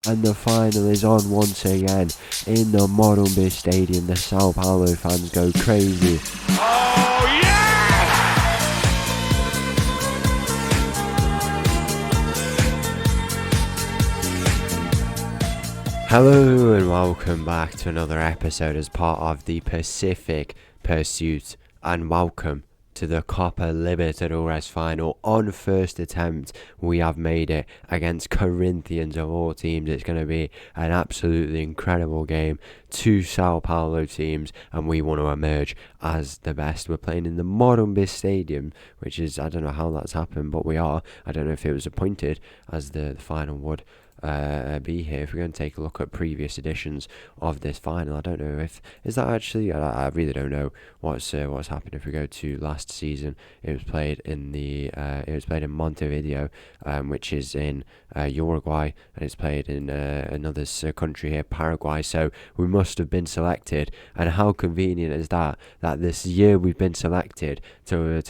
And the final is on once again in the Morumbi Stadium. The Sao Paulo fans go crazy. Oh, yes! Hello and welcome back to another episode as part of the Pacific Pursuit, and welcome to the Copa Libertadores final. On first attempt, we have made it against Corinthians of all teams. It's going to be an absolutely incredible game. Two Sao Paulo teams, and we want to emerge as the best. We're playing in the Morumbi Stadium, which is, I don't know how that's happened, but we are. I don't know if it was appointed as the final would be here. If we're going to take a look at previous editions of this final, I don't know if is that actually. I really don't know what's happened. If we go to last season, it was played in Montevideo, which is in Uruguay, and it's played in another country here, Paraguay. So we must have been selected, and how convenient is that this year we've been selected to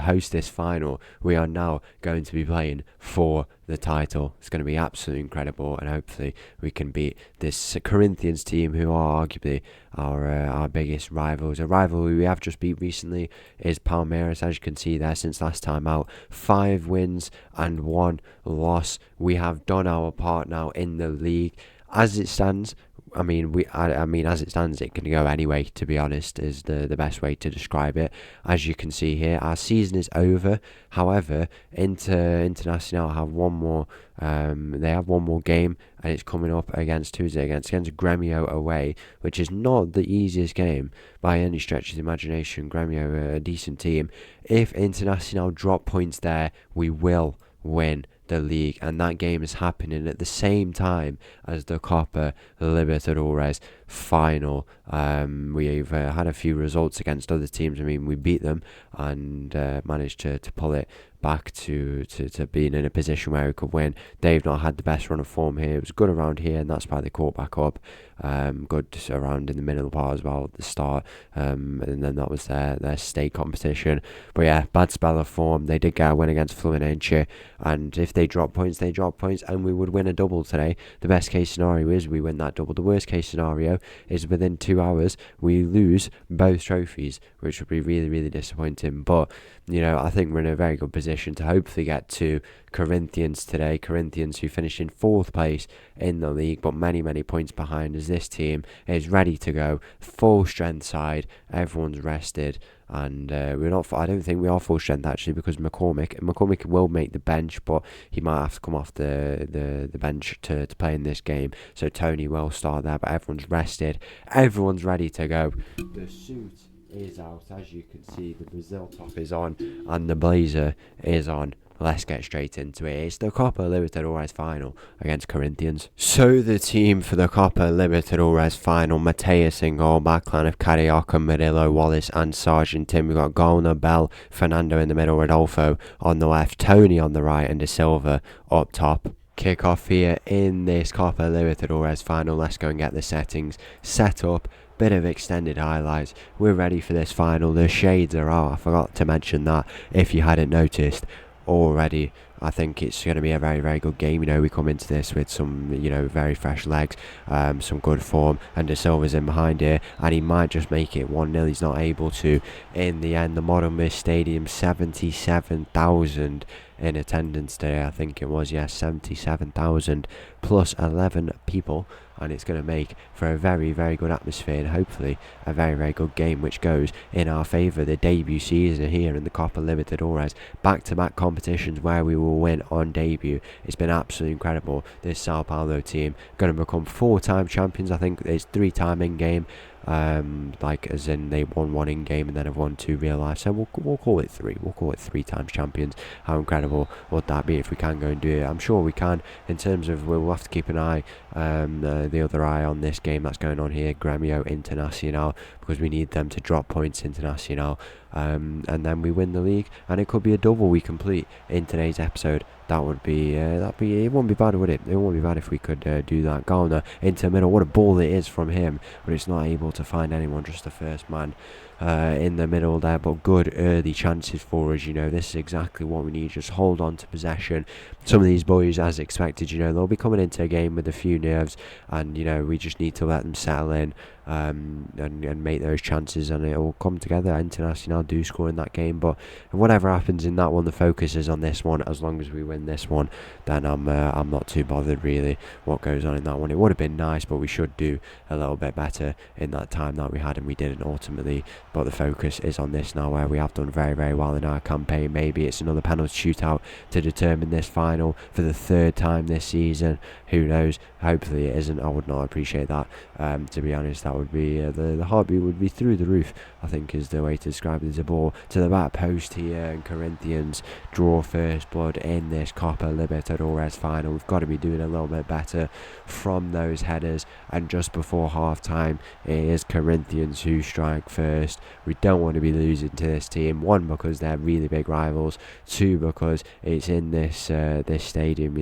host this final. We are now going to be playing for the title. It's going to be absolutely incredible, and hopefully we can beat this Corinthians team, who are arguably our biggest rivals. A rival who we have just beat recently is Palmeiras, as you can see there. Since last time out, 5 wins and 1 loss. We have done our part now in the league. As it stands, as it stands, it can go anyway, to be honest, is the best way to describe it. As you can see here, our season is over. However, Internacional have one more. They have one more game, and it's coming up against against Grêmio away, which is not the easiest game by any stretch of the imagination. Grêmio are a decent team. If Internacional drop points there, we will win the league, and that game is happening at the same time as the Copa Libertadores final. We've had a few results against other teams. We beat them and managed to pull it back to being in a position where we could win. They've not had the best run of form here. It was good around here, and that's why they caught back up. Good around in the middle part as well at the start, and then that was their state competition. But yeah, bad spell of form. They did get a win against Fluminense, and if they drop points, they drop points, and we would win a double today. The best case scenario is we win that double. The worst case scenario is within 2 hours we lose both trophies, which would be really, really disappointing. But I think we're in a very good position to hopefully get to Corinthians today. Corinthians, who finished in 4th place in the league, but many, many points behind, as this team is ready to go. Full strength side, everyone's rested, and we're not. I don't think we are full strength actually, because McCormick will make the bench, but he might have to come off the bench to play in this game. So Tony will start there, but everyone's rested. Everyone's ready to go. The suit is out, as you can see. The Brazil top is on, and the blazer is on. Let's get straight into it. It's the Copa Libertadores final against Corinthians. So the team for the Copa Libertadores final: Mateus in goal, backline of Carioca, Murillo, Wallace and Sargent Tim. We've got Golna, Bell, Fernando in the middle, Rodolfo on the left, Tony on the right, and De Silva up top. Kick off here in this Copa Libertadores final. Let's go and get the settings set up. Bit of extended highlights. We're ready for this final. The shades are out. I forgot to mention that if you hadn't noticed already. I think it's going to be a very, very good game. We come into this with some, very fresh legs, some good form, and De Silva's in behind here, and he might just make it 1-0. He's not able to. In the end, the Morumbi Stadium, 77,000 in attendance today. I think it was, 77,000 plus 11 people, and it's going to make for a very, very good atmosphere, and hopefully a very, very good game, which goes in our favour. The debut season here in the Copa Libertadores, back-to-back competitions where we will win on debut. It's been absolutely incredible. This Sao Paulo team going to become 4-time champions. I think it's 3-time in-game, as in they won 1 in-game and then have won 2 real life. So we'll call it 3. We'll call it 3 times champions. How incredible would that be if we can go and do it? I'm sure we can. In terms of, we'll have to keep an eye, the other eye on this game that's going on here, Grêmio Internacional, because we need them to drop points. Internacional and then we win the league, and it could be a double we complete in today's episode. That would be, it wouldn't be bad, would it? It wouldn't be bad if we could do that. Garner into the middle, what a ball it is from him, but it's not able to find anyone, just the first man in the middle there, but good early chances for us. This is exactly what we need. Just hold on to possession. Some of these boys, as expected, they'll be coming into a game with a few nerves, and we just need to let them settle in and make those chances, and it will come together. Internacional do score in that game, but whatever happens in that one, the focus is on this one. As long as we win this one, then I'm not too bothered really what goes on in that one. It would have been nice, but we should do a little bit better in that time that we had, and we didn't ultimately. But the focus is on this now, where we have done very, very well in our campaign. Maybe it's another penalty shootout to determine this final for the third time this season. Who knows? Hopefully it isn't. I would not appreciate that. To be honest, that would be the heartbeat would be through the roof, I think is the way to describe it. There's a ball to the back post here, and Corinthians draw first blood in this Copa Libertadores final. We've got to be doing a little bit better from those headers, and just before half time it is Corinthians who strike first. We don't want to be losing to this team, one because they're really big rivals, two because it's in this this stadium,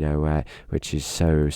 which is so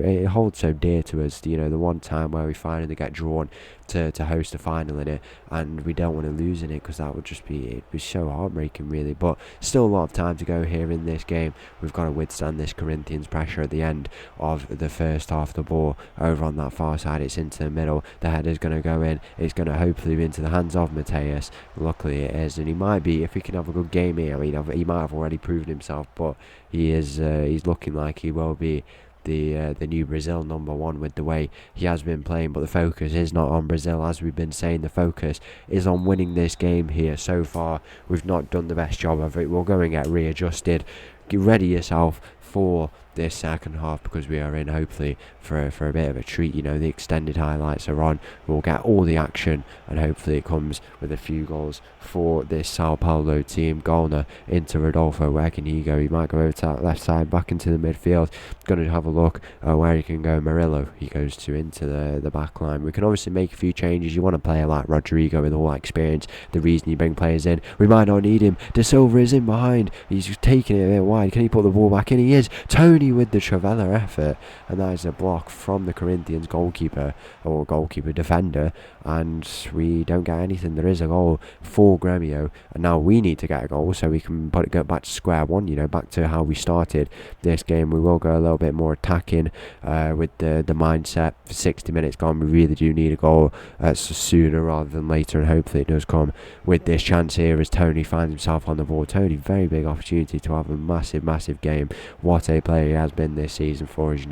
it holds so dear to us. The one time where we finally get drawn to host a final in it, and we don't want to lose in it, because that would just be, it'd be so heartbreaking really. But still a lot of time to go here in this game. We've got to withstand this Corinthians pressure at the end of the first half. The ball over on that far side, it's into the middle, the header's going to go in, it's going to hopefully be into the hands of Mateus. Luckily it is, and he might be, if he can have a good game here, he might have already proven himself, but he is he's looking like he will be the new Brazil number one with the way he has been playing. But the focus is not on Brazil, as we've been saying. The focus is on winning this game here. So far we've not done the best job of it. We'll go and get readjusted. Get ready yourself for this second half, because we are in hopefully for a bit of a treat. The extended highlights are on. We'll get all the action, and hopefully it comes with a few goals for this Sao Paulo team. Garner into Rodolfo. Where can he go? He might go over to that left side, back into the midfield. Going to have a look where he can go. Murillo, he goes into the back line. We can obviously make a few changes. You want to play like Rodrigo with all that experience. The reason you bring players in, we might not need him. De Silva is in behind. He's just taking it a bit wide. Can he put the ball back in? He is. Tony with the Travella effort, and that is a block from the Corinthians goalkeeper or goalkeeper defender, and we don't get anything. There is a goal for Gremio, and now we need to get a goal so we can go back to square one, back to how we started this game. We will go a little bit more attacking with the mindset. For 60 minutes gone, we really do need a goal sooner rather than later, and hopefully it does come with this chance here as Tony finds himself on the ball. Tony, very big opportunity to have a massive game. What a player he has been this season for us.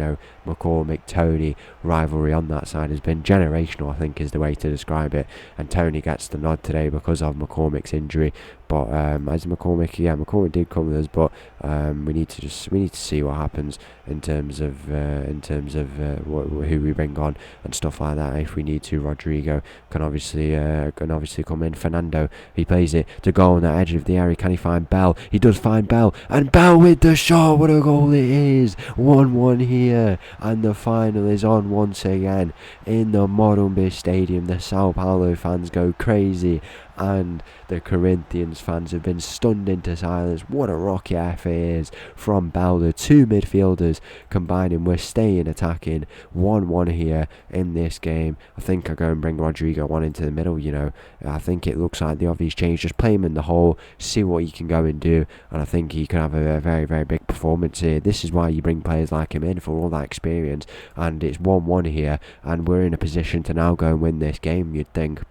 McCormick, Tony, rivalry on that side has been generational, I think is the way to describe it, and Tony gets the nod today because of McCormick's injury. But as McCormick did come with us, but we need to see what happens in terms of who we bring on and stuff like that. If we need to, Rodrigo can obviously come in. Fernando, he plays it to go on the edge of the area. Can he find Bell? He does find Bell, and Bell with the shot. What a goal it is! 1-1 here, and the final is on once again in the Morumbi Stadium. The Sao Paulo fans go crazy, and the Corinthians fans have been stunned into silence. What a rocket effort it is from Bell. The two midfielders combining, we're staying attacking. 1-1 here in this game. I think I go and bring Rodrigo on into the middle. I think it looks like the obvious change. Just play him in the hole, see what he can go and do, and I think he can have a very, very big performance here. This is why you bring players like him in, for all that experience. And it's 1-1 here, and we're in a position to now go and win this game, you'd think.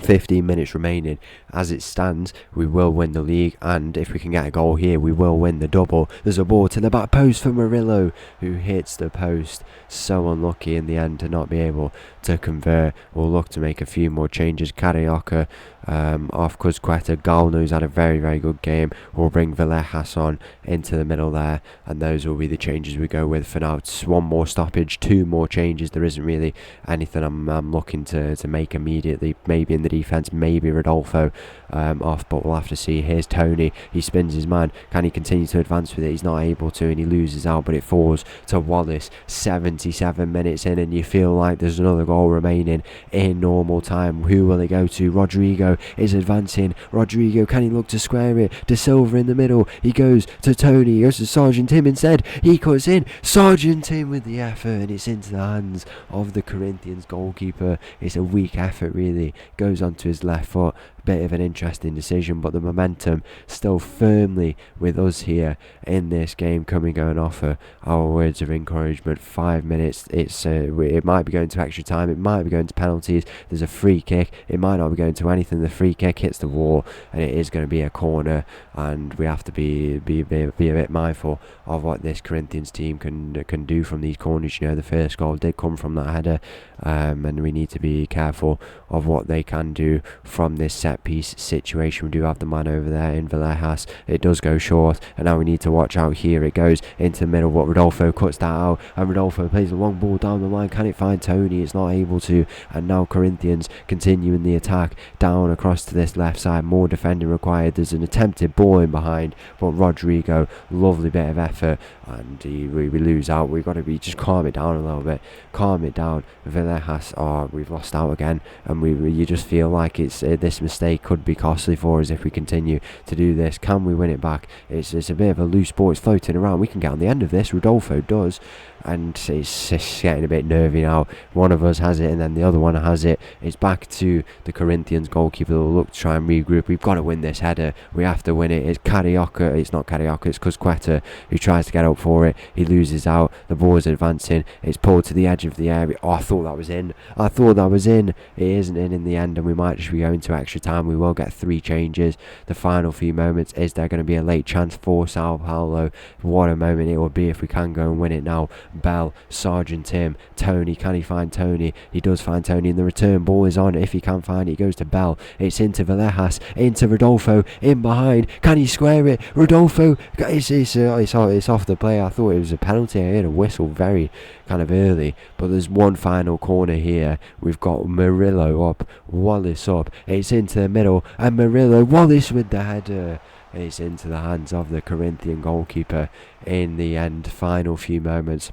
15 minutes remaining. As it stands, we will win the league, and if we can get a goal here, we will win the double. There's a ball to the back post for Murillo, who hits the post. So unlucky in the end to not be able to convert. We'll look to make a few more changes. Carioca off Cuzqueta. Galno's had a very, very good game. We'll bring Villejas on into the middle there, and those will be the changes we go with for now. It's one more stoppage, two more changes. There isn't really anything I'm looking to make immediately. Maybe in the defence, maybe Rodolfo off, but we'll have to see. Here's Tony, he spins his man, can he continue to advance with it? He's not able to, and he loses out, but it falls to Wallace. 77 minutes in, and you feel like there's another goal remaining in normal time. Who will it go to? Rodrigo is advancing. Rodrigo, can he look to square it? De Silva in the middle, he goes to Tony, he goes to Sergeant Tim instead, he cuts in, Sergeant Tim with the effort, and it's into the hands of the Corinthians goalkeeper. It's a weak effort really, goes onto his left foot. Bit of an interesting decision, but the momentum still firmly with us here in this game. Coming going offer our words of encouragement. 5 minutes, it might be going to extra time, it might be going to penalties, there's a free kick, it might not be going to anything. The free kick hits the wall and it is going to be a corner, and we have to be a bit mindful of what this Corinthians team can do from these corners. You know, the first goal did come from that header, and we need to be careful of what they can do from this set piece situation. We do have the man over there in Villejas. It does go short, and now we need to watch out here. It goes into the middle, but Rodolfo cuts that out, and Rodolfo plays a long ball down the line. Can it find Tony? It's not able to, and now Corinthians continuing the attack down across to this left side. More defending required. There's an attempted ball in behind, but Rodrigo, lovely bit of effort, and we lose out. We've got to just calm it down a little bit. Calm it down. Villejas, we've lost out again, and you just feel like it's this mistake could be costly for us if we continue to do this. Can we win it back? It's a bit of a loose ball. It's floating around. We can get on the end of this. Rodolfo does, and it's getting a bit nervy now. One of us has it, and then the other one has it. It's back to the Corinthians goalkeeper. They'll look to try and regroup. We've got to win this header. We have to win it. It's Carioca. It's not Carioca. It's Cusqueta who tries to get up for it. He loses out. The ball is advancing. It's pulled to the edge of the area. Oh, I thought that was in. It isn't in the end, and we might just be going to extra time. We will get 3 changes. The final few moments, is there going to be a late chance for Sao Paulo? What a moment it will be if we can go and win it now. Bell, Sergeant Tim, Tony, can he find Tony? He does find Tony, and the return ball is on. If he can find it, he goes to Bell. It's into Villejas, into Rodolfo, in behind. Can he square it? Rodolfo, it's off the play. I thought it was a penalty. I heard a whistle very kind of early, but there's one final corner here. We've got Murillo up, Wallace up. It's into the middle, and Murillo, Wallace with the header. It's into the hands of the Corinthian goalkeeper in the end. Final few moments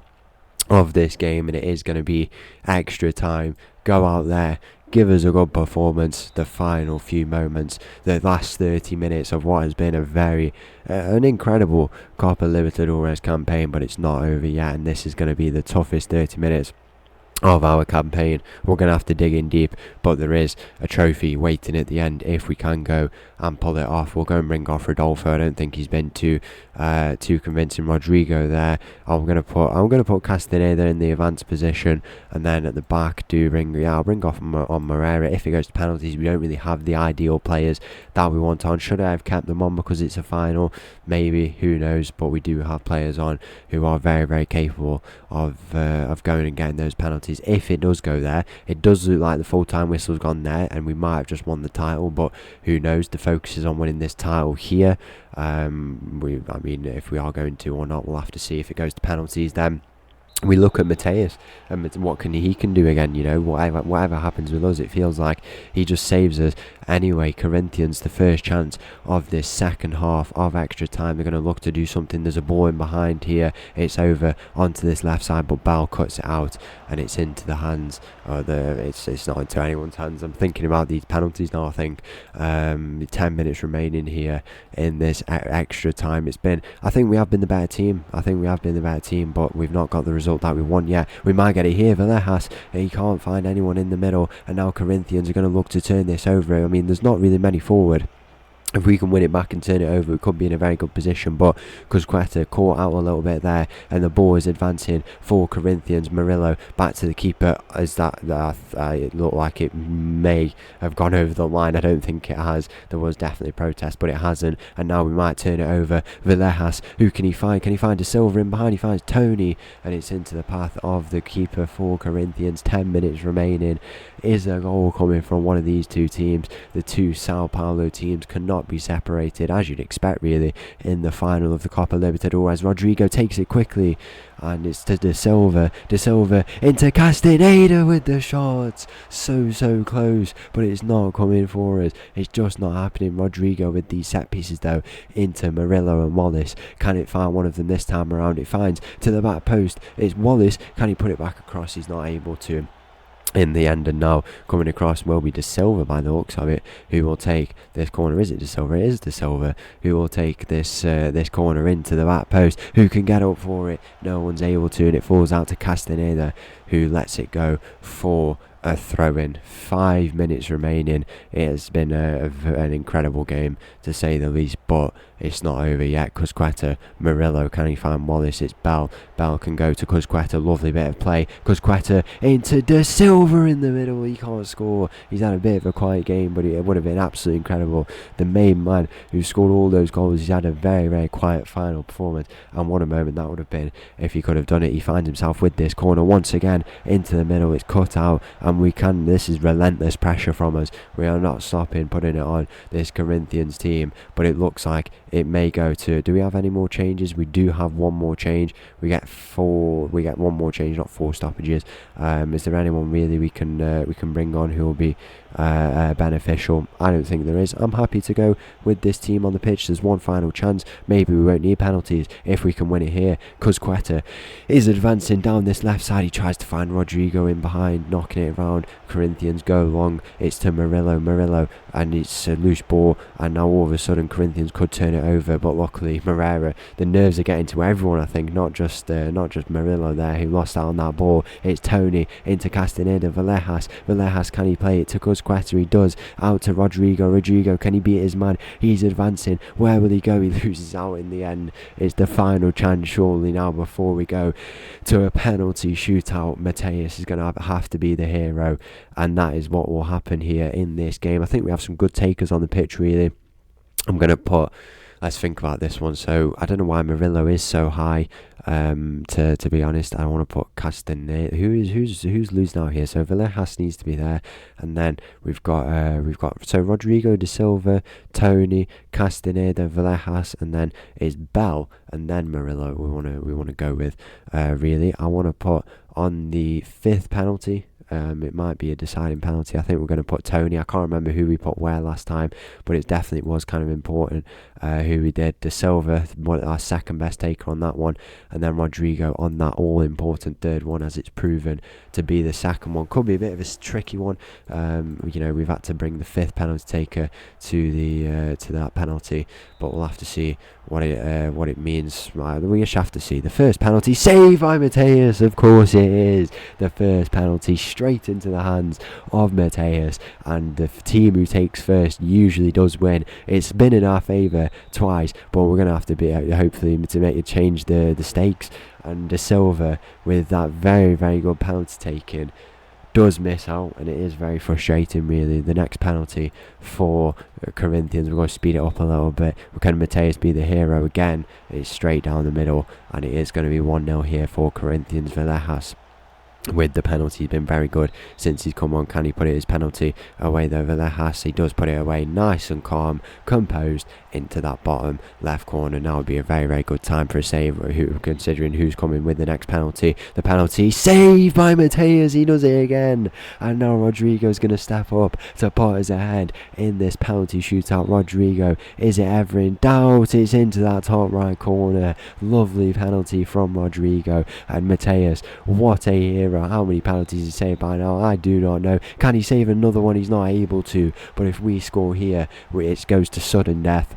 of this game, and it is going to be extra time. Go out there, give us a good performance. The final few moments, the last 30 minutes of what has been a very an incredible Copa Libertadores campaign, but it's not over yet, and this is going to be the toughest 30 minutes of our campaign. We're going to have to dig in deep, but there is a trophy waiting at the end if we can go and pull it off. We'll go and bring off Rodolfo. I don't think he's been too convincing. Rodrigo there. I'm gonna put Castaneda in the advanced position, and then at the back I'll bring off on Moreira. If it goes to penalties, we don't really have the ideal players that we want on. Should I have kept them on because it's a final? Maybe, who knows, but we do have players on who are very, very capable of going and getting those penalties. If it does go there, it does look like the full-time whistle's gone there, and we might have just won the title, but who knows? The focus is on winning this title here. If we are going to or not, we'll have to see. If it goes to penalties, then we look at Mateus and what he can do again. You know, whatever happens with us, it feels like he just saves us. Anyway, Corinthians, the first chance of this second half of extra time. They're going to look to do something. There's a ball in behind here. It's over onto this left side, but Bell cuts it out, and it's into the hands. It's not into anyone's hands. I'm thinking about these penalties now. I think 10 minutes remaining here in this extra time. I think we have been the better team. But we've not got the result that we want yet. We might get it here. Villejas, he can't find anyone in the middle, and now Corinthians are going to look to turn this over. I mean, there's not really many forward. If we can win it back and turn it over, we could be in a very good position, but Cusqueta caught out a little bit there, and the ball is advancing for Corinthians. Murillo back to the keeper. It looked like it may have gone over the line. I don't think it has. There was definitely a protest, but it hasn't, and now we might turn it over. Villejas, who can he find? Can he find De Silva in behind? He finds Tony, and it's into the path of the keeper for Corinthians. 10 minutes remaining. is a goal coming from one of these two teams. The two Sao Paulo teams cannot be separated, as you'd expect really, in the final of the Copa Libertadores. Rodrigo takes it quickly, and it's to De Silva into Castaneda with the shots. So close, but it's not coming for us. It's just not happening. Rodrigo with these set pieces though, into Murillo and Wallace. Can it find one of them this time around? It finds to the back post. It's Wallace. Can he put it back across? He's not able to in the end, and now coming across will be De Silva by the looks of it, who will take this corner. Is it De Silva? It is De Silva who will take this corner into the back post. Who can get up for it? No one's able to, and it falls out to Castaneda, who lets it go for a throw-in. 5 minutes remaining. It has been an incredible game to say the least, but it's not over yet. Cusqueta, Murillo, can he find Wallace? It's Bell. Bell can go to Cusqueta. Lovely bit of play. Cusqueta into De Silva in the middle. He can't score. He's had a bit of a quiet game, but it would have been absolutely incredible. The main man who scored all those goals, he's had a very quiet final performance, and what a moment that would have been if he could have done it. He finds himself with this corner once again into the middle. It's cut out, and this is relentless pressure from us. We are not stopping putting it on this Corinthians team, but it looks like it may go to, do we have any more changes? We do have one more change. We get one more change, not 4 stoppages. Is there anyone really we can bring on who will be beneficial? I don't think there is. I'm happy to go with this team on the pitch. There's one final chance. Maybe we won't need penalties if we can win it here. Cusqueta is advancing down this left side. He tries to find Rodrigo in behind, knocking it around. Corinthians go long. It's to Murillo, and it's a loose ball, and now all of a sudden Corinthians could turn it over, but luckily Moreira, the nerves are getting to everyone, I think, not just Murillo there, who lost out on that ball. It's Tony into Castaneda. Villejas, can he play it to Cusqueta? He does. Out to Rodrigo, can he beat his man? He's advancing. Where will he go? He loses out in the end. It's the final chance surely now before we go to a penalty shootout. Mateus is going to have to be the hero, and that is what will happen here in this game. I think we have some good takers on the pitch really. I'm going to put, let's think about this one. So I don't know why Murillo is so high. To be honest, I want to put Castaneda. Who's losing out here? So Villejas needs to be there, and then we've got so Rodrigo, De Silva, Tony, Castaneda, Villejas, and then it's Bell, and then Murillo. We want to go with. Really, I want to put on the 5th penalty. It might be a deciding penalty. I think we're going to put Tony. I can't remember who we put where last time, but it definitely was kind of important who we did. De Silva, our second best taker on that one, and then Rodrigo on that all-important 3rd one, as it's proven to be the second one. Could be a bit of a tricky one. We've had to bring the 5th penalty taker to that penalty, but we'll have to see what it means. We just have to see. The first penalty saved by Mateus. Of course it is the first penalty, straight into the hands of Mateus, and the team who takes first usually does win. It's been in our favour twice, but we're going to have to be hopefully to make it change the stakes. And De Silva with that very good penalty taken does miss out, and it is very frustrating really. The next penalty for Corinthians, we're going to speed it up a little bit. Can Mateus be the hero again? It's straight down the middle, and it is going to be 1-0 here for Corinthians. Villejas with the penalty, he's been very good since he's come on. Can he put his penalty away though? Villejas, he does put it away, nice and calm, composed, into that bottom left corner. Now would be a very good time for a save, considering who's coming with the next penalty. The penalty saved by Mateus, he does it again, and now Rodrigo's going to step up to put us ahead in this penalty shootout. Rodrigo, is it ever in doubt? It's into that top right corner. Lovely penalty from Rodrigo, and Mateus, what a hero. How many penalties he saved by now? I do not know. Can he save another one? He's not able to, but if we score here, it goes to sudden death.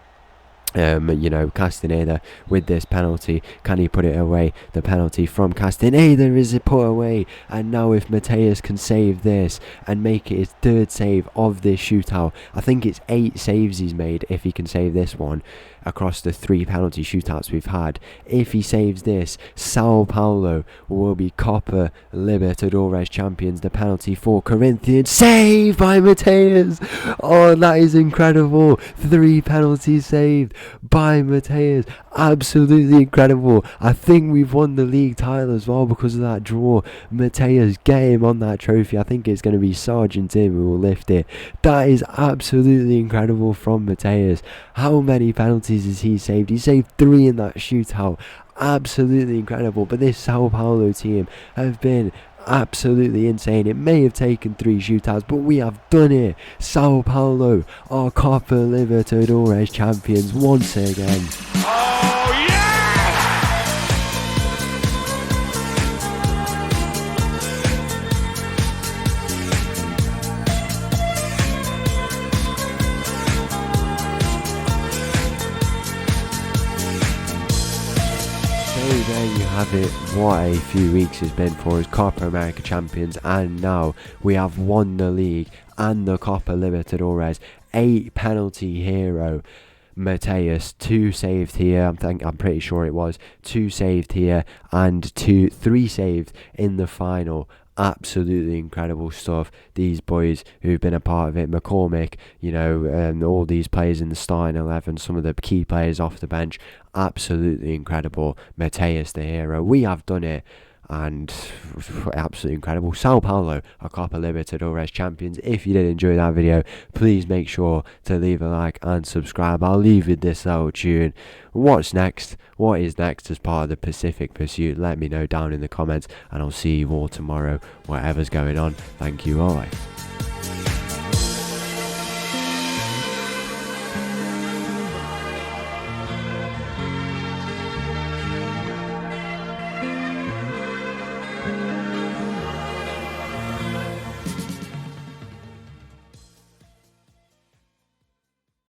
Castaneda with this penalty, can he put it away? The penalty from Castaneda is put away, and now if Mateus can save this and make it his 3rd save of this shootout, I think it's 8 saves he's made if he can save this one across the 3 penalty shootouts we've had. If he saves this, Sao Paulo will be Copa Libertadores champions. The penalty for Corinthians, saved by Mateus. Oh, that is incredible. 3 penalties saved by Mateus. Absolutely incredible. I think we've won the league title as well because of that draw. Mateus, get him on that trophy. I think it's going to be Sergeant Tim who will lift it. That is absolutely incredible from Mateus. How many penalties has he saved? He saved 3 in that shootout. Absolutely incredible. But this Sao Paulo team have been absolutely insane. It may have taken 3 shootouts, but we have done it. Sao Paulo are Copa Libertadores champions once again. Oh, yeah! So there you have it. What a few weeks has been for us, Copa America champions, and now we have won the league and the Copa Libertadores. 8 penalty hero Mateus, 2 saved here. I'm pretty sure it was 2 saved here and 3 saved in the final. Absolutely incredible stuff. These boys who've been a part of it, McCormick, all these players in the starting 11, some of the key players off the bench, absolutely incredible. Mateus the hero. We have done it, and absolutely incredible. Sao Paulo are Copa Libertadores champions. If you did enjoy that video, please make sure to leave a like and subscribe. I'll leave with this little tune. What's next? What is next as part of the Pacific Pursuit? Let me know down in the comments, and I'll see you all tomorrow, whatever's going on. Thank you all.